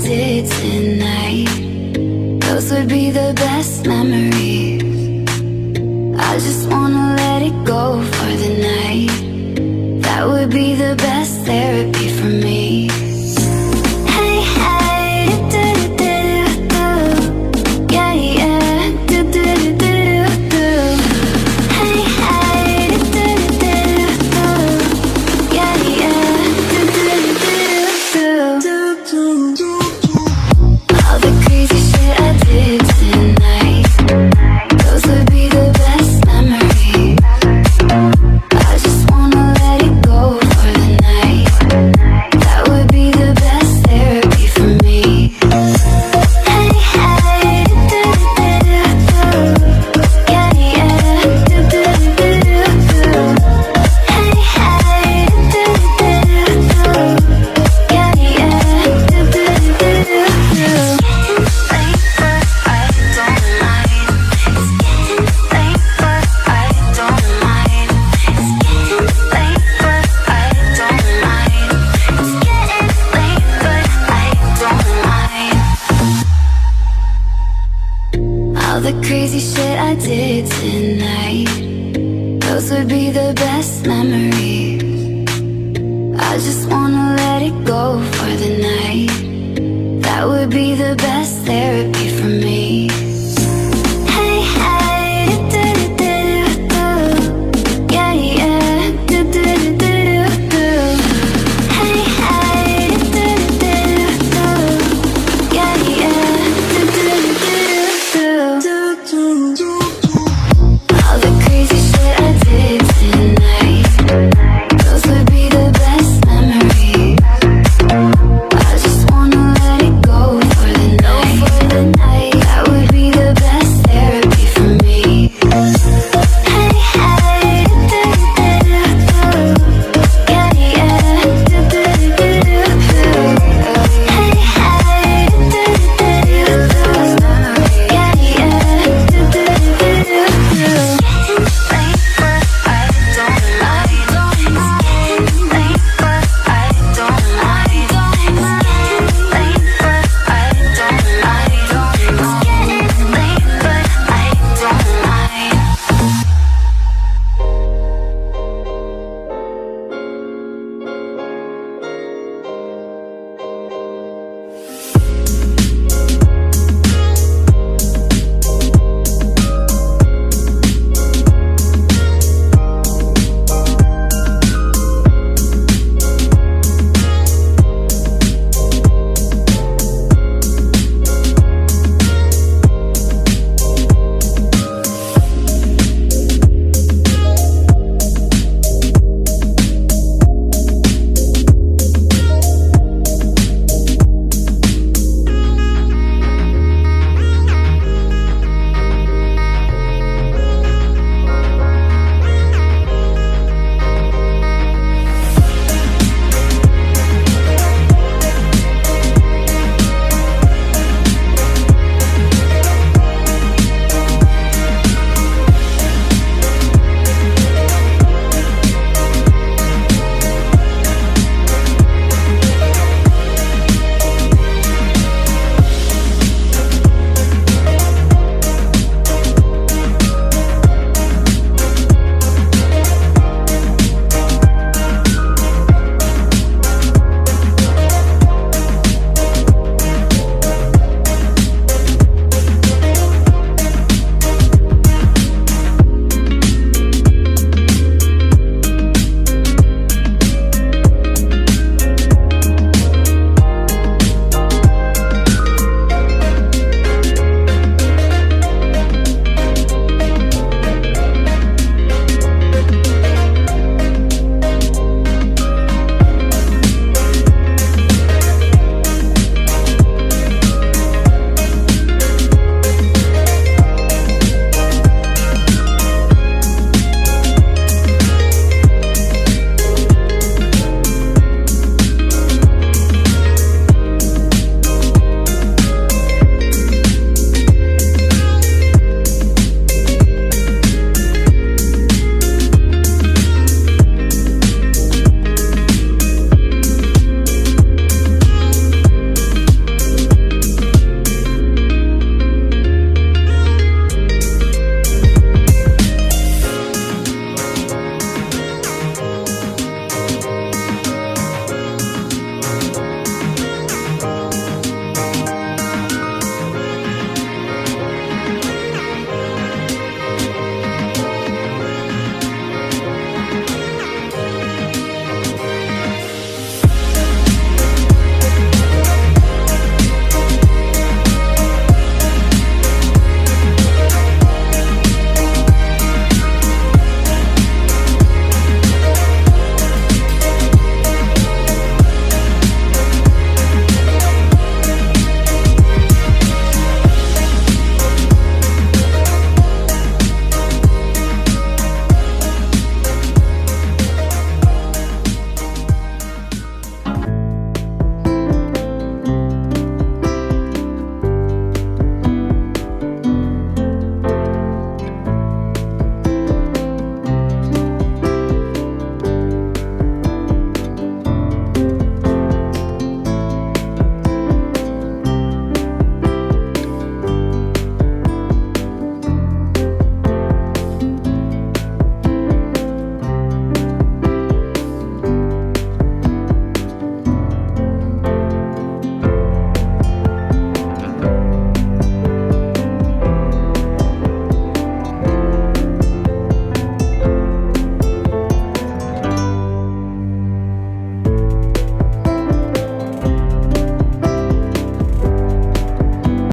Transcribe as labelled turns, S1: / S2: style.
S1: did tonight, those would be the best memories. I just wanna let it go for the night. That would be the best therapy for me. Hey, hey, do-do-do-do-do. Yeah, yeah, do-do-do-do-do. Hey, hey, do-do-do-do-do. Yeah, yeah, do-do-do-do-do. All the crazy shit I did tonight, those would be the best memories. I just wanna let it go for the night. That would be the best therapy for me. Hey, hey, do-do-do-do-do. Yeah, yeah, do-do-do-do-do. Hey, hey, do-do-do-do-do. Yeah, yeah, do-do-do-do-do. All the crazy shit I did tonight, those would be the best memories. I just wanna let it go for the night. That would be the best therapy for me.